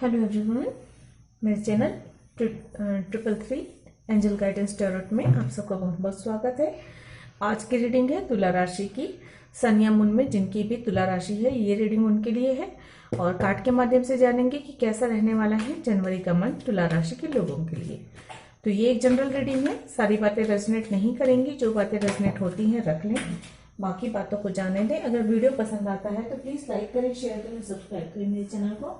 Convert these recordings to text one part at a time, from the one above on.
Hello everyone, मेरे channel triple three angel guidance tarot में आप सबका बहुत बहुत स्वागत है। आज की रीडिंग है तुला राशि की। सन या मून में जिनकी भी तुला राशि है, ये रीडिंग उनके लिए है और कार्ड के माध्यम से जानेंगे कि कैसा रहने वाला है जनवरी का मंथ तुला राशि के लोगों के लिए। तो ये एक जनरल रीडिंग है, सारी बातें रेजोनेट नहीं करेंगी, जो बातें रेजोनेट होती हैं रख लें, बाकी बातों को जाने दें। अगर वीडियो पसंद आता है तो प्लीज़ लाइक करें, शेयर करें, सब्सक्राइब करें मेरे चैनल को।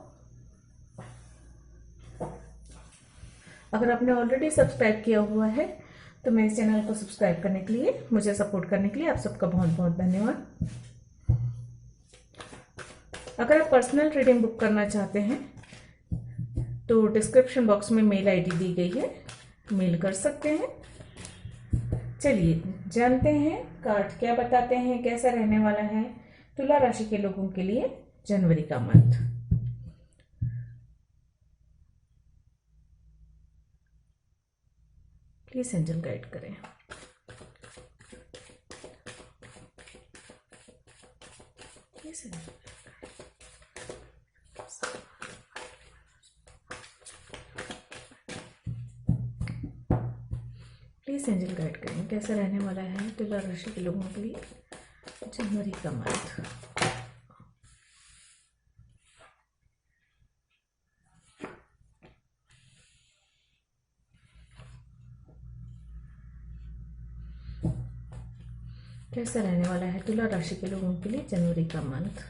अगर आपने ऑलरेडी सब्सक्राइब किया हुआ है तो मेरे चैनल को सब्सक्राइब करने के लिए, मुझे सपोर्ट करने के लिए आप सबका बहुत बहुत धन्यवाद। अगर आप पर्सनल रीडिंग बुक करना चाहते हैं तो डिस्क्रिप्शन बॉक्स में मेल आईडी दी गई है, मेल कर सकते हैं। चलिए जानते हैं कार्ड क्या बताते हैं, कैसा रहने वाला है तुला राशि के लोगों के लिए जनवरी का मंथ। प्लीज एंजल गाइड करें। Please angel please angel guide करें, कैसा रहने वाला है तुला राशि के लोगों के लिए जनवरी का मंथ। कैसा रहने वाला है तुला राशि के लोगों के लिए जनवरी का मंथ।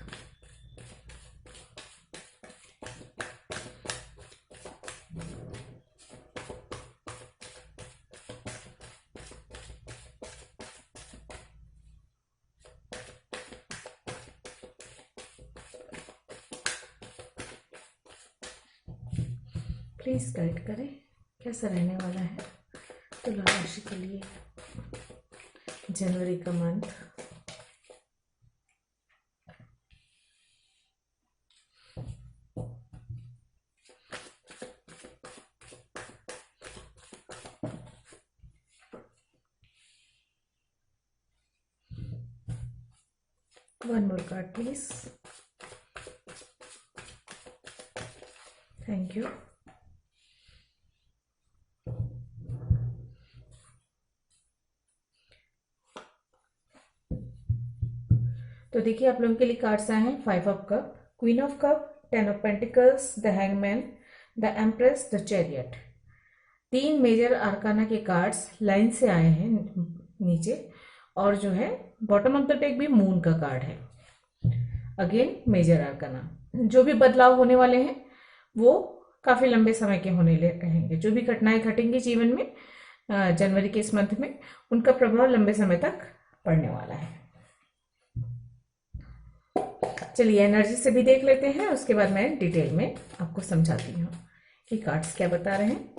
प्लीज गाइड करें, कैसा रहने वाला है तुला राशि के लिए जनवरी का month. One more card please. Thank you. तो देखिए आप लोगों के लिए कार्ड्स आए हैं, 5 of cup, queen of cup, 10 of pentacles, the hangman, the empress, the chariot. 3 major arcana के कार्ड्स लाइन से आए हैं नीचे, और जो है बॉटम ऑफ द डेक भी मून का कार्ड है। अगेन मेजर आर्काना, जो भी बदलाव होने वाले हैं वो काफी लंबे समय के होने रहेंगे। जो भी घटनाएं घटेंगी जीवन में जनवरी के इस मंथ में, उनका प्रभाव लंबे समय तक पड़ने वाला है। चलिए एनर्जी से भी देख लेते हैं, उसके बाद मैं डिटेल में आपको समझाती हूँ कि कार्ड्स क्या बता रहे हैं।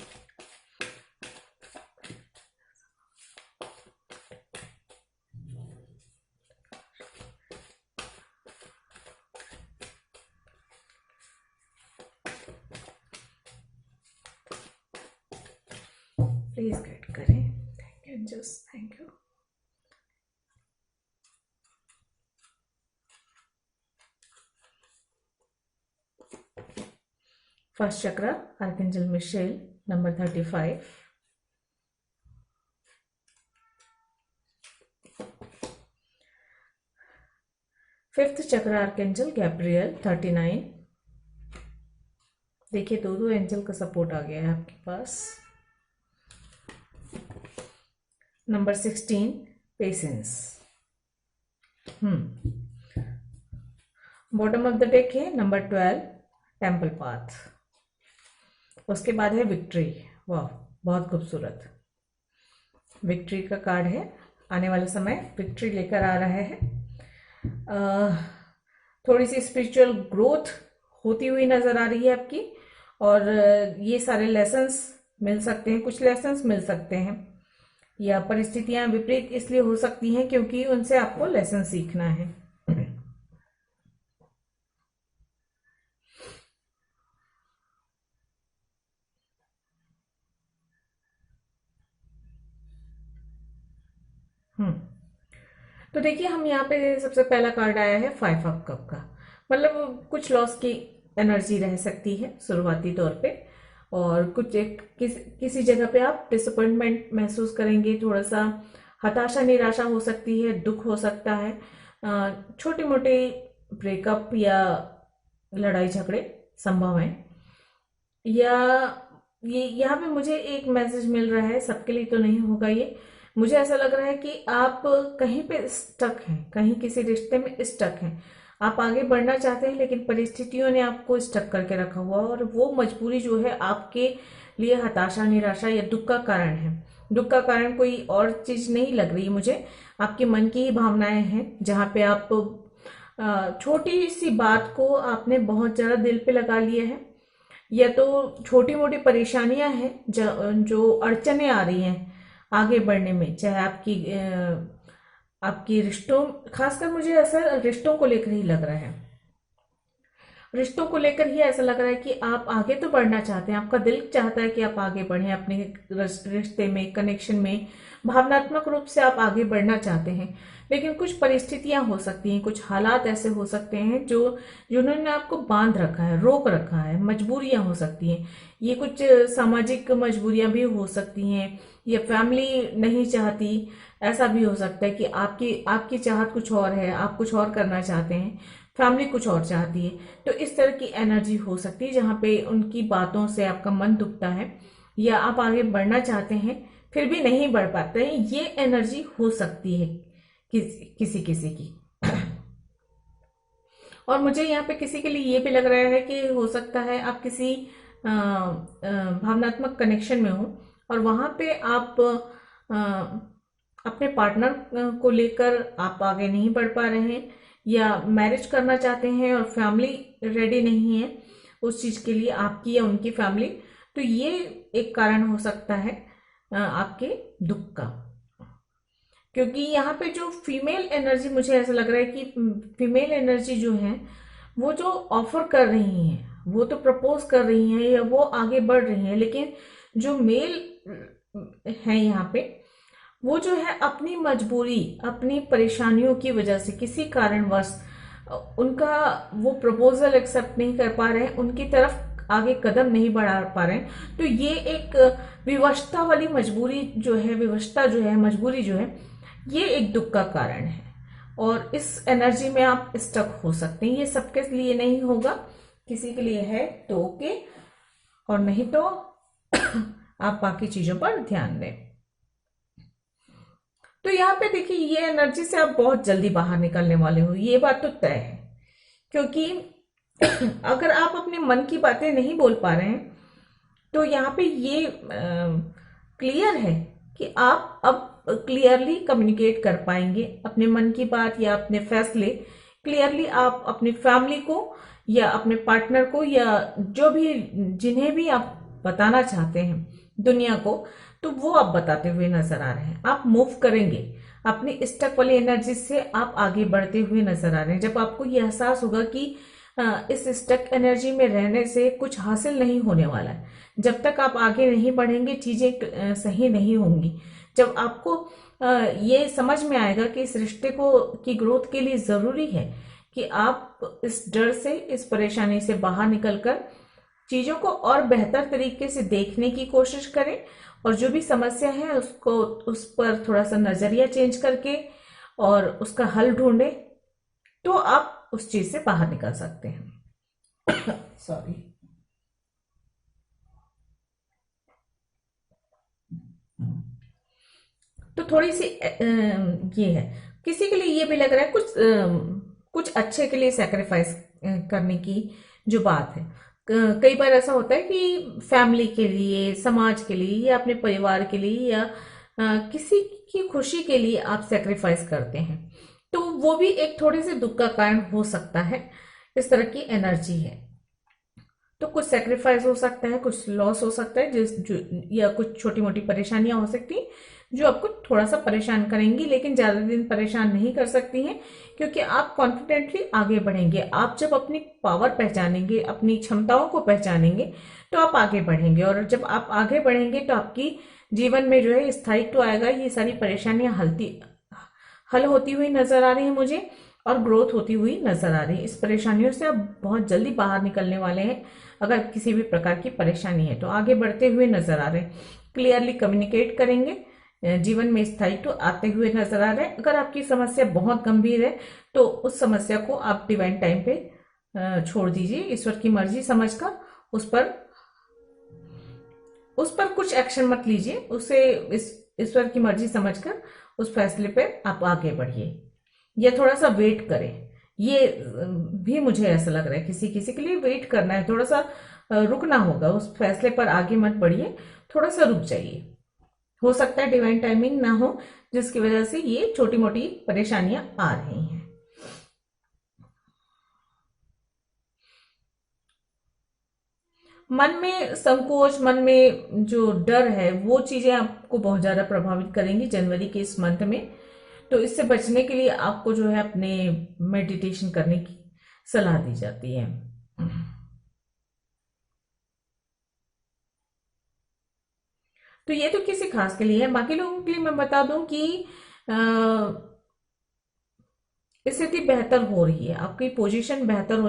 प्लीज गाइड करें। Thank you angels, thank you. First chakra archangel Michael, number 35। Fifth chakra archangel Gabriel, 39। देखिए दो दो एंजल का सपोर्ट आ गया है आपके पास। Number 16 patience. Bottom of the deck है नंबर 12 टेम्पल पाथ। उसके बाद है विक्ट्री। वाह, बहुत खूबसूरत विक्ट्री का कार्ड है। आने वाला समय विक्ट्री लेकर आ रहा है। थोड़ी सी स्पिरिचुअल ग्रोथ होती हुई नजर आ रही है आपकी, और ये सारे लेसन्स मिल सकते हैं, कुछ लेसन्स मिल सकते हैं, या परिस्थितियां विपरीत इसलिए हो सकती हैं क्योंकि उनसे आपको लेसन सीखना है। तो देखिए हम यहाँ पे सबसे पहला कार्ड आया है 5 ऑफ कप का, मतलब कुछ लॉस की एनर्जी रह सकती है शुरुआती तौर पे। और किसी जगह पे आप डिसअपॉइंटमेंट महसूस करेंगे, थोड़ा सा हताशा निराशा हो सकती है, दुख हो सकता है, छोटे मोटे ब्रेकअप या लड़ाई झगड़े संभव हैं। या ये यहाँ पे मुझे एक मैसेज मिल रहा है, सबके लिए तो नहीं होगा ये, मुझे ऐसा लग रहा है कि आप कहीं पे स्टक हैं, कहीं किसी रिश्ते में स्टक हैं। आप आगे बढ़ना चाहते हैं लेकिन परिस्थितियों ने आपको स्टक करके रखा हुआ, और वो मजबूरी जो है आपके लिए हताशा निराशा या दुख का कारण है। दुख का कारण कोई और चीज नहीं लग रही मुझे, आपके मन की ही भावनाएं हैं, जहाँ पे आप छोटी सी बात को आपने बहुत ज्यादा दिल पे लगा लिया है, या तो छोटी मोटी परेशानियां हैं जो अड़चने आ रही हैं आगे बढ़ने में, चाहे आपकी रिश्तों, खासकर मुझे ऐसा रिश्तों को लेकर ही लग रहा है। रिश्तों को लेकर ही ऐसा लग रहा है कि आप आगे तो बढ़ना चाहते हैं, आपका दिल चाहता है कि आप आगे बढ़ें अपने रिश्ते में, कनेक्शन में, भावनात्मक रूप से आप आगे बढ़ना चाहते हैं, लेकिन कुछ परिस्थितियां हो सकती हैं, कुछ हालात ऐसे हो सकते हैं जिन्होंने आपको बांध रखा है, रोक रखा है, मजबूरियां हो सकती हैं। ये कुछ सामाजिक मजबूरियां भी हो सकती हैं, या फैमिली नहीं चाहती, ऐसा भी हो सकता है कि आपकी चाहत कुछ और है, आप कुछ और करना चाहते हैं, फैमिली कुछ और चाहती है। तो इस तरह की एनर्जी हो सकती है जहाँ पे उनकी बातों से आपका मन दुखता है, या आप आगे बढ़ना चाहते हैं फिर भी नहीं बढ़ पाते हैं, ये एनर्जी हो सकती है किसी किसी की। और मुझे यहाँ पे किसी के लिए ये भी लग रहा है कि हो सकता है आप किसी भावनात्मक कनेक्शन में हो, और वहां पे आप अपने पार्टनर को लेकर आप आगे नहीं बढ़ पा रहे हैं, या मैरिज करना चाहते हैं और फैमिली रेडी नहीं है उस चीज के लिए, आपकी या उनकी फैमिली। तो ये एक कारण हो सकता है आपके दुख का, क्योंकि यहाँ पे जो फीमेल एनर्जी, मुझे ऐसा लग रहा है कि फीमेल एनर्जी जो है वो जो ऑफर कर रही है, वो तो प्रपोज कर रही है या वो आगे बढ़ रही है, लेकिन जो मेल है यहाँ पे, वो जो है अपनी मजबूरी, अपनी परेशानियों की वजह से किसी कारणवश उनका वो प्रपोजल एक्सेप्ट नहीं कर पा रहे हैं, उनकी तरफ आगे कदम नहीं बढ़ा पा रहे हैं। तो ये एक विवशता वाली मजबूरी जो है, विवशता जो है, मजबूरी जो है, ये एक दुख का कारण है, और इस एनर्जी में आप स्टक हो सकते हैं। ये सबके लिए नहीं होगा, किसी के लिए है तो ओके, और नहीं तो आप बाकी चीजों पर ध्यान दें। तो यहाँ पे देखिए, ये एनर्जी से आप बहुत जल्दी बाहर निकलने वाले हो, ये बात तो तय है, क्योंकि अगर आप अपने मन की बातें नहीं बोल पा रहे हैं तो यहाँ पे ये क्लियर है कि आप अब क्लियरली कम्युनिकेट कर पाएंगे अपने मन की बात या अपने फैसले क्लियरली आप अपनी फैमिली को या अपने पार्टनर को या जो भी जिन्हें भी आप बताना चाहते हैं दुनिया को, तो वो आप बताते हुए नजर आ रहे हैं। आप मूव करेंगे अपनी स्टक वाली एनर्जी से, आप आगे बढ़ते हुए नजर आ रहे हैं। जब आपको ये एहसास होगा कि इस स्टक एनर्जी में रहने से कुछ हासिल नहीं होने वाला है, जब तक आप आगे नहीं बढ़ेंगे चीजें सही नहीं होंगी। जब आपको ये समझ में आएगा कि इस रिश्ते की ग्रोथ के लिए जरूरी है कि आप इस डर से, इस परेशानी से बाहर निकलकर चीजों को और बेहतर तरीके से देखने की कोशिश करें, और जो भी समस्या है उस पर थोड़ा सा नजरिया चेंज करके और उसका हल ढूंढे, तो आप उस चीज से बाहर निकल सकते हैं। सॉरी। तो थोड़ी सी ये है, किसी के लिए ये भी लग रहा है कुछ अच्छे के लिए सैक्रिफाइस करने की जो बात है। कई बार ऐसा होता है कि फैमिली के लिए, समाज के लिए, या अपने परिवार के लिए, या किसी की खुशी के लिए आप सैक्रिफाइस करते हैं, तो वो भी एक थोड़े से दुख का कारण हो सकता है। इस तरह की एनर्जी है, तो कुछ सेक्रीफाइस हो सकता है, कुछ लॉस हो सकता है, या कुछ छोटी मोटी परेशानियां हो सकती हैं जो आपको थोड़ा सा परेशान करेंगी, लेकिन ज्यादा दिन परेशान नहीं कर सकती हैं, क्योंकि आप कॉन्फिडेंटली आगे बढ़ेंगे। आप जब अपनी पावर पहचानेंगे, अपनी क्षमताओं को पहचानेंगे, तो आप आगे बढ़ेंगे, और जब आप आगे बढ़ेंगे तो आपकी जीवन में जो है स्थायित्व आएगा। ये सारी परेशानियां हल होती हुई नजर आ रही है मुझे, और ग्रोथ होती हुई नजर आ रही है। इस परेशानियों से आप बहुत जल्दी बाहर निकलने वाले हैं। अगर किसी भी प्रकार की परेशानी है तो आगे बढ़ते हुए नजर आ रहे हैं। क्लियरली कम्युनिकेट करेंगे, जीवन में स्थायित्व आते हुए नजर आ रहे हैं। अगर आपकी समस्या बहुत गंभीर है तो उस समस्या को आप डिवाइन टाइम पे छोड़ दीजिए, ईश्वर की मर्जी समझकर उस पर कुछ एक्शन मत लीजिए, उसे ईश्वर की मर्जी समझकर उस फैसले पे आप आगे बढ़िए या थोड़ा सा वेट करें। ये भी मुझे ऐसा लग रहा है किसी किसी के लिए वेट करना है, थोड़ा सा रुकना होगा, उस फैसले पर आगे मत बढ़िए, थोड़ा सा रुक जाइए। हो सकता है डिवाइन टाइमिंग ना हो जिसकी वजह से ये छोटी मोटी परेशानियां आ रही हैं। मन में संकोच, मन में जो डर है, वो चीजें आपको बहुत ज्यादा प्रभावित करेंगी जनवरी के इस मंथ में। तो इससे बचने के लिए आपको जो है अपने मेडिटेशन करने की सलाह दी जाती है। तो ये तो किसी खास के लिए है, बाकी लोगों के लिए मैं बता दूं कि स्थिति बेहतर हो रही है, आपकी पोजीशन बेहतर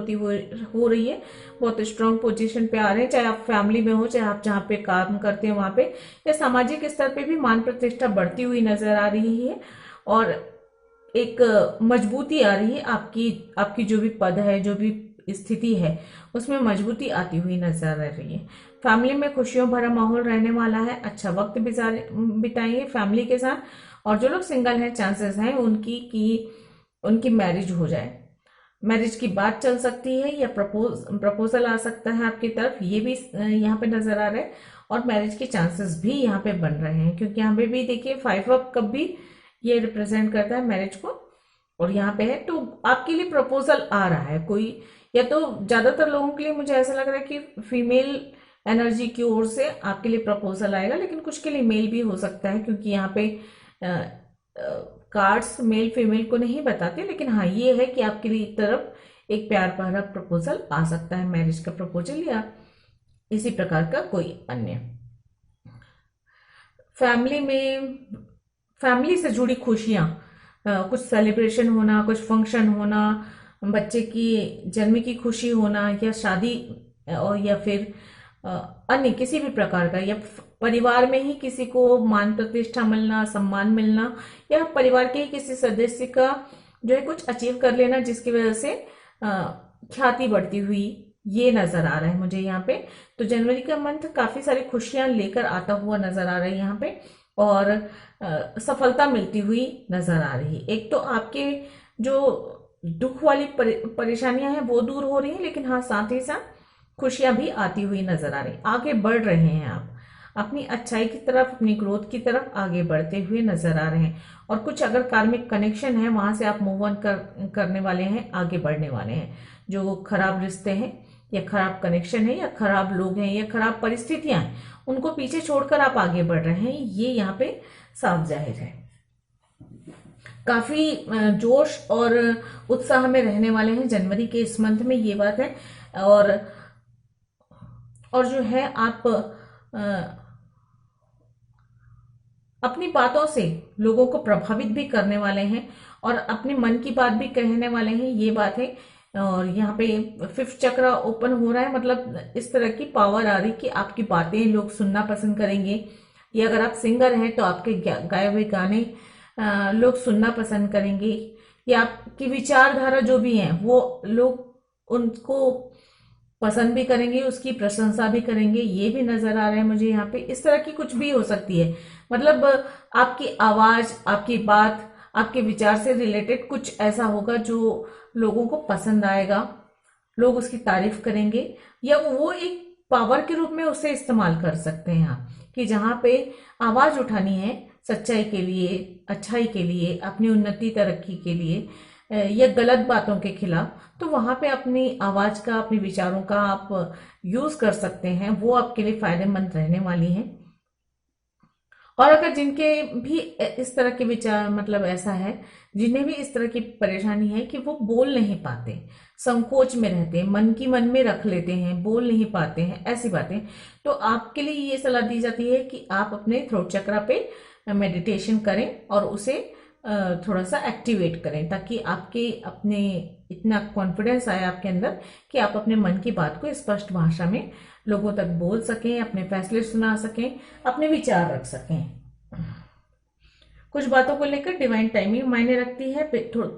हो रही है, बहुत स्ट्रांग पोजीशन पे आ रहे हैं। चाहे आप फैमिली में हो, चाहे आप जहाँ पे काम करते हैं वहां पे, या सामाजिक स्तर पे भी मान प्रतिष्ठा बढ़ती हुई नजर आ रही है और एक मजबूती आ रही है। आपकी आपकी जो भी पद है, जो भी स्थिति है, उसमें मजबूती आती हुई नजर आ रही है। फैमिली में खुशियों भरा माहौल रहने वाला है, अच्छा वक्त बिताएंगे फैमिली के साथ। और जो लोग सिंगल हैं, चांसेस हैं उनकी मैरिज हो जाए, मैरिज की बात चल सकती है या प्रपोजल आ सकता है आपकी तरफ, ये भी यहाँ पे नजर आ रहा है। और मैरिज के चांसेस भी यहाँ पे बन रहे हैं, क्योंकि यहाँ पे भी देखिए 5 ऑफ कप भी ये रिप्रेजेंट करता है मैरिज को, और यहाँ पे है तो आपके लिए प्रपोजल आ रहा है कोई, या तो ज्यादातर लोगों के लिए मुझे ऐसा लग रहा है कि फीमेल एनर्जी की ओर से आपके लिए प्रपोजल आएगा, लेकिन कुछ के लिए मेल भी हो सकता है, क्योंकि यहाँ पे कार्ड्स मेल फीमेल को नहीं बताते। लेकिन हाँ, ये है कि आपके लिए तरफ एक प्यार भरा प्रपोजल आ सकता है, मैरिज का प्रपोजल या इसी प्रकार का कोई अन्य। फैमिली में फैमिली से जुड़ी खुशियां, कुछ सेलिब्रेशन होना, कुछ फंक्शन होना, बच्चे की जन्म की खुशी होना, या शादी, और या फिर अन्य किसी भी प्रकार का, या परिवार में ही किसी को मान प्रतिष्ठा मिलना, सम्मान मिलना, या परिवार के ही किसी सदस्य का जो है कुछ अचीव कर लेना, जिसकी वजह से ख्याति बढ़ती हुई ये नजर आ रहा है मुझे यहाँ पे। तो जनवरी का मंथ काफी सारी खुशियां लेकर आता हुआ नजर आ रहा है यहाँ पे, और सफलता मिलती हुई नजर आ रही है। एक तो आपके जो दुख वाली परेशानियां हैं वो दूर हो रही हैं, लेकिन हाँ साथ ही साथ खुशियां भी आती हुई नजर आ रही, आगे बढ़ रहे हैं आप अपनी अच्छाई की तरफ, अपनी ग्रोथ की तरफ आगे बढ़ते हुए नजर आ रहे हैं। और कुछ अगर कार्मिक कनेक्शन है वहां से आप मूव ऑन करने वाले हैं, आगे बढ़ने वाले हैं। जो खराब रिश्ते हैं या खराब कनेक्शन है या खराब लोग हैं या खराब परिस्थितियां हैं, उनको पीछे छोड़कर आप आगे बढ़ रहे हैं, ये यहाँ पे साफ जाहिर है। काफी जोश और उत्साह में रहने वाले हैं जनवरी के इस मंथ में, ये बात है। और जो है आप अपनी बातों से लोगों को प्रभावित भी करने वाले हैं और अपने मन की बात भी कहने वाले हैं, ये बात है। और यहाँ पे 5th चक्र ओपन हो रहा है, मतलब इस तरह की पावर आ रही कि आपकी बातें लोग सुनना पसंद करेंगे, या अगर आप सिंगर हैं तो आपके गाए हुए गाने लोग सुनना पसंद करेंगे, या आपकी विचारधारा जो भी है वो लोग उनको पसंद भी करेंगे, उसकी प्रशंसा भी करेंगे, ये भी नजर आ रहा है मुझे यहाँ पे। इस तरह की कुछ भी हो सकती है, मतलब आपकी आवाज, आपकी बात, आपके विचार से रिलेटेड कुछ ऐसा होगा जो लोगों को पसंद आएगा, लोग उसकी तारीफ करेंगे, या वो एक पावर के रूप में उसे इस्तेमाल कर सकते हैं आप, कि जहां पे आवाज उठानी है सच्चाई के लिए, अच्छाई के लिए, अपनी उन्नति तरक्की के लिए, या गलत बातों के खिलाफ, तो वहां पे अपनी आवाज का, अपने विचारों का आप यूज कर सकते हैं, वो आपके लिए फायदेमंद रहने वाली हैं। और अगर जिनके भी इस तरह के विचार, मतलब ऐसा है जिन्हें भी इस तरह की परेशानी है कि वो बोल नहीं पाते, संकोच में रहते हैं, मन की मन में रख लेते हैं, बोल नहीं पाते हैं, ऐसी बातें, तो आपके लिए ये सलाह दी जाती है कि आप अपने थ्रोट चक्रा पे मेडिटेशन करें और उसे थोड़ा सा एक्टिवेट करें, ताकि आपके अपने इतना कॉन्फिडेंस आए आपके अंदर कि आप अपने मन की बात को स्पष्ट भाषा में लोगों तक बोल सकें, अपने फैसले सुना सकें, अपने विचार रख सकें। कुछ बातों को लेकर डिवाइन टाइमिंग मायने रखती है।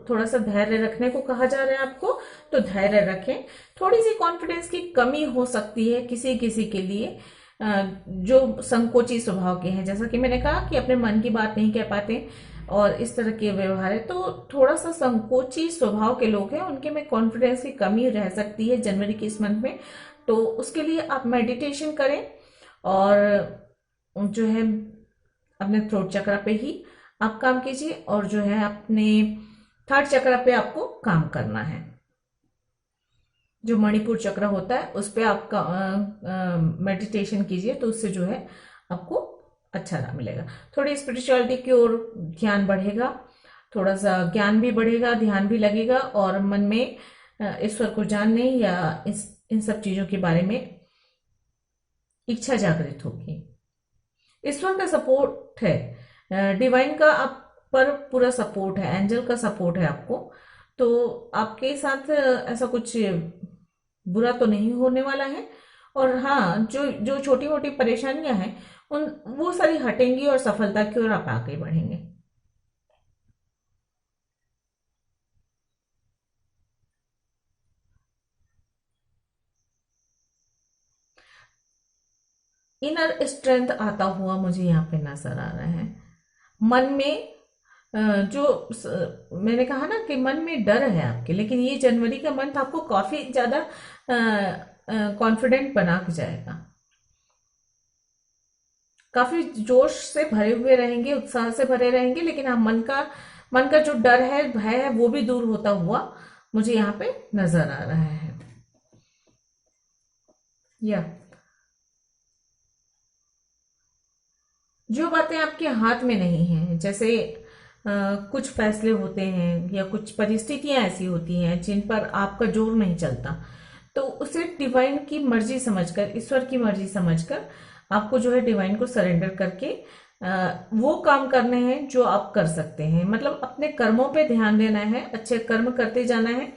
थोड़ा सा धैर्य रखने को कहा जा रहा है आपको, तो धैर्य रखें। थोड़ी सी कॉन्फिडेंस की कमी हो सकती है किसी किसी के लिए जो संकोची स्वभाव के हैं, जैसा कि मैंने कहा कि अपने मन की बात नहीं कह पाते और इस तरह के व्यवहार है, तो थोड़ा सा संकोची स्वभाव के लोग हैं, उनके में कॉन्फिडेंस की कमी रह सकती है जनवरी के इस मंथ में। तो उसके लिए आप मेडिटेशन करें और जो है अपने थ्रोट चक्र पे ही आप काम कीजिए, और जो है अपने थर्ड चक्र पे आपको काम करना है। जो मणिपुर चक्र होता है उस पे आप मेडिटेशन कीजिए, तो उससे जो है आपको अच्छा ना मिलेगा। थोड़ी स्पिरिचुअलिटी की ओर ध्यान बढ़ेगा, थोड़ा सा ज्ञान भी बढ़ेगा, ध्यान भी लगेगा, और मन में ईश्वर को जानने या इन सब चीजों के बारे में इच्छा जागृत होगी। ईश्वर का सपोर्ट है, डिवाइन का आप पर पूरा सपोर्ट है, एंजल का सपोर्ट है आपको, तो आपके साथ ऐसा कुछ बुरा तो नहीं होने वाला है। और हाँ, जो जो छोटी मोटी परेशानियां हैं उन वो सारी हटेंगी और सफलता की ओर आप आगे बढ़ेंगे। इनर स्ट्रेंथ आता हुआ मुझे यहाँ पे नजर आ रहा है। मन में जो मैंने कहा ना कि मन में डर है आपके, लेकिन ये जनवरी का मंथ आपको काफी ज्यादा कॉन्फिडेंट बना के जाएगा। काफी जोश से भरे हुए रहेंगे, उत्साह से भरे रहेंगे, लेकिन हाँ, मन का जो डर है, भय है, वो भी दूर होता हुआ मुझे यहाँ पे नजर आ रहा है। या जो बातें आपके हाथ में नहीं है, जैसे कुछ फैसले होते हैं या कुछ परिस्थितियां ऐसी होती हैं जिन पर आपका जोर नहीं चलता, तो उसे डिवाइन की मर्जी समझकर, ईश्वर की मर्जी समझकर आपको जो है डिवाइन को सरेंडर करके वो काम करने हैं जो आप कर सकते हैं। मतलब अपने कर्मों पे ध्यान देना है, अच्छे कर्म करते जाना है।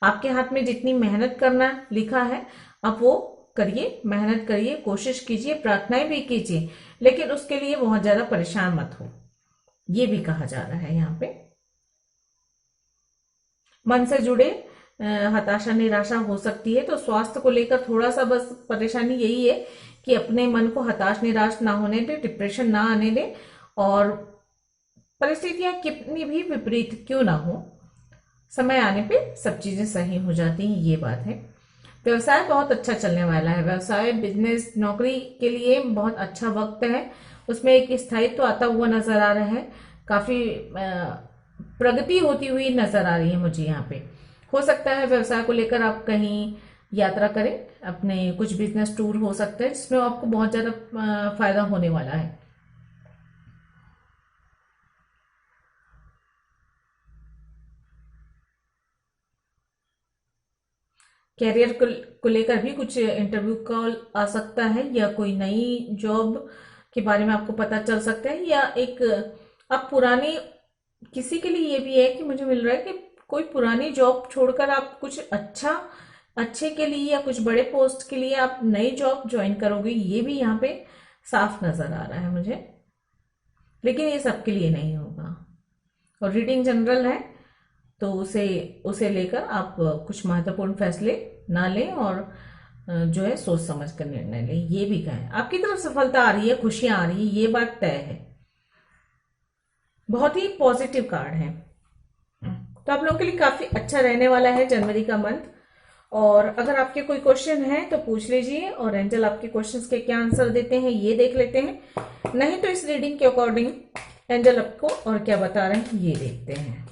आपके हाथ में जितनी मेहनत करना लिखा है आप वो करिए, मेहनत करिए, कोशिश कीजिए, प्रार्थनाएं भी कीजिए, लेकिन उसके लिए बहुत ज्यादा परेशान मत हो, ये भी कहा जा रहा है यहाँ पे। मन से जुड़े हताशा निराशा हो सकती है, तो स्वास्थ्य को लेकर थोड़ा सा बस परेशानी यही है कि अपने मन को हताश निराश ना होने दे, डिप्रेशन ना आने दे, और परिस्थितियां कितनी भी विपरीत क्यों ना हो, समय आने पे सब चीजें सही हो जाती हैं, ये बात है। व्यवसाय बहुत अच्छा चलने वाला है, व्यवसाय, बिजनेस, नौकरी के लिए बहुत अच्छा वक्त है। उसमें एक स्थायित्व आता हुआ नजर आ रहा है, काफी प्रगति होती हुई नजर आ रही है मुझे यहाँ पे। हो सकता है व्यवसाय को लेकर आप कहीं यात्रा करें, अपने कुछ बिजनेस टूर हो सकते हैं जिसमें आपको बहुत ज्यादा फायदा होने वाला है। कैरियर को लेकर भी कुछ इंटरव्यू कॉल आ सकता है, या कोई नई जॉब के बारे में आपको पता चल सकता है, या एक आप पुरानी, किसी के लिए ये भी है कि मुझे मिल रहा है कि कोई पुरानी जॉब छोड़कर आप कुछ अच्छे के लिए या कुछ बड़े पोस्ट के लिए आप नई जॉब ज्वाइन करोगे, ये भी यहाँ पे साफ नजर आ रहा है मुझे। लेकिन ये सबके लिए नहीं होगा, और रीडिंग जनरल है, तो उसे उसे लेकर आप कुछ महत्वपूर्ण फैसले ना लें, और जो है सोच समझ कर निर्णय लें, ये भी कहें। आपकी तरफ सफलता आ रही है, खुशियां आ रही है, ये बात तय है। बहुत ही पॉजिटिव कार्ड है, तो आप लोगों के लिए काफी अच्छा रहने वाला है जनवरी का मंथ। और अगर आपके कोई क्वेश्चन है तो पूछ लीजिए, और एंजल आपके क्वेश्चंस के क्या आंसर देते हैं ये देख लेते हैं। नहीं तो इस रीडिंग के अकॉर्डिंग एंजल आपको और क्या बता रहे हैं ये देखते हैं।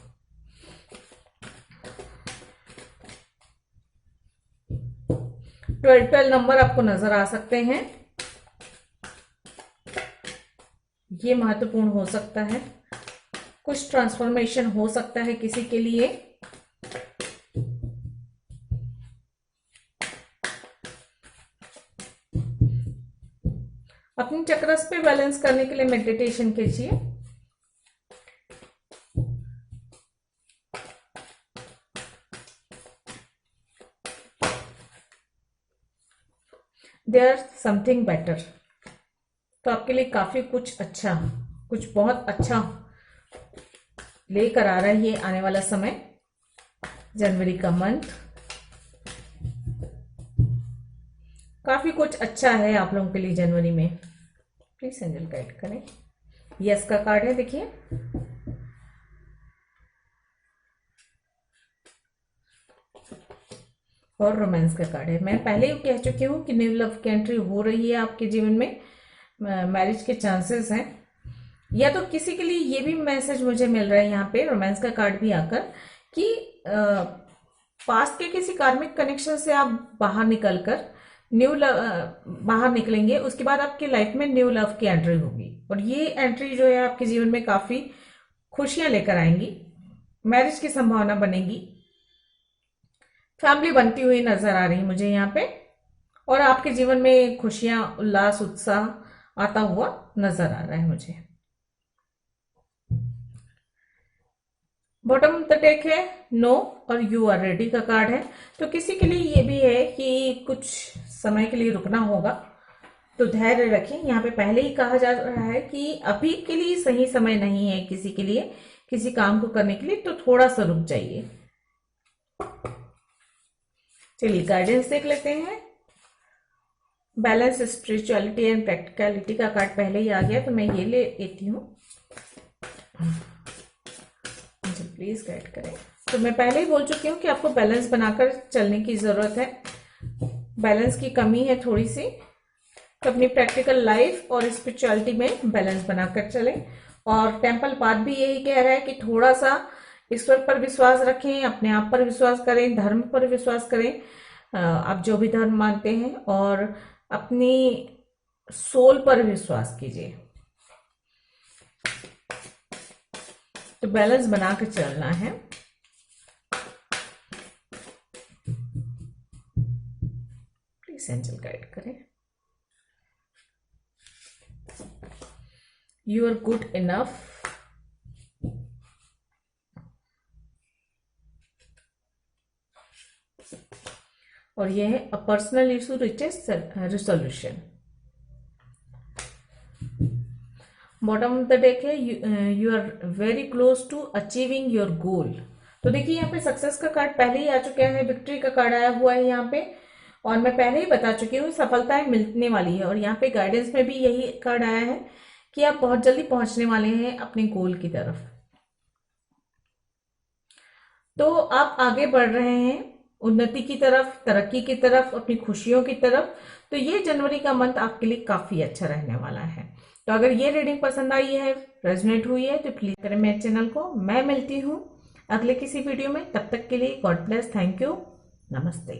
12 नंबर आपको नजर आ सकते हैं, ये महत्वपूर्ण हो सकता है, कुछ ट्रांसफॉर्मेशन हो सकता है किसी के लिए। अपनी चक्रस पे बैलेंस करने के लिए मेडिटेशन कीजिए। There something better. तो आपके लिए काफी कुछ अच्छा, कुछ बहुत अच्छा लेकर आ रहा है ये आने वाला समय, जनवरी का मंथ। काफी कुछ अच्छा है आप लोगों के लिए जनवरी में। प्लीज एंजल गाइड करें। यस का कार्ड है, देखिए। और रोमांस का कार्ड है। मैं पहले ही कह चुकी हूँ कि न्यू लव की एंट्री हो रही है आपके जीवन में, मैरिज के चांसेस हैं। या तो किसी के लिए ये भी मैसेज मुझे मिल रहा है यहाँ पे रोमांस का कार्ड भी आकर कि पास्ट के किसी कार्मिक कनेक्शन से आप बाहर निकलकर न्यू लव बाहर निकलेंगे। उसके बाद आपकी लाइफ में न्यू लव की एंट्री होगी और ये एंट्री जो है आपके जीवन में काफी खुशियां लेकर आएंगी। मैरिज की संभावना बनेगी, फैमिली बनती हुई नजर आ रही है मुझे यहाँ पे, और आपके जीवन में खुशियां, उल्लास, उत्साह आता हुआ नजर आ रहा है मुझे। बॉटम ऑफ द डेक है नो और यू आर रेडी का कार्ड है। तो किसी के लिए ये भी है कि कुछ समय के लिए रुकना होगा, तो धैर्य रखें। यहाँ पे पहले ही कहा जा रहा है कि अभी के लिए सही समय नहीं है किसी के लिए किसी काम को करने के लिए, तो थोड़ा सा रुक जाइए। चलिए गाइडेंस देख लेते हैं। बैलेंस, स्पिरिचुअलिटी एंड प्रैक्टिकलिटी का कार्ड पहले ही आ गया, तो मैं ये ले लेती हूँ। प्लीज गाइड करें। तो मैं पहले ही बोल चुकी हूँ कि आपको बैलेंस बनाकर चलने की जरूरत है। बैलेंस की कमी है थोड़ी सी, तो अपनी प्रैक्टिकल लाइफ और स्पिरिचुअलिटी में बैलेंस बनाकर चलें। और टेम्पल पाथ भी यही कह रहा है कि थोड़ा सा ईश्वर पर विश्वास रखें, अपने आप पर विश्वास करें, धर्म पर विश्वास करें, आप जो भी धर्म मानते हैं, और अपनी सोल पर विश्वास कीजिए। तो बैलेंस बनाकर चलना है। प्लीज एंजल गाइड करें। You are good enough. और यह है a personal issue riches resolution. Bottom of the deck है you are very close to achieving your goal. तो देखिए यहाँ पे सक्सेस का कार्ड पहले ही आ चुका है, विक्ट्री का कार्ड आया हुआ है यहाँ पे, और मैं पहले ही बता चुकी हूँ सफलताएं मिलने वाली है। और यहाँ पे गाइडेंस में भी यही कार्ड आया है कि आप बहुत जल्दी पहुंचने वाले हैं अपने गोल की तरफ। तो आप आगे बढ़ रहे हैं उन्नति की तरफ, तरक्की की तरफ, अपनी खुशियों की तरफ। तो ये जनवरी का मंथ आपके लिए काफी अच्छा रहने वाला है। तो अगर ये रीडिंग पसंद आई है, रेजोनेट हुई है, तो प्लीज करें मेरे चैनल को। मैं मिलती हूँ अगले किसी वीडियो में, तब तक के लिए गॉड ब्लेस, थैंक यू, नमस्ते।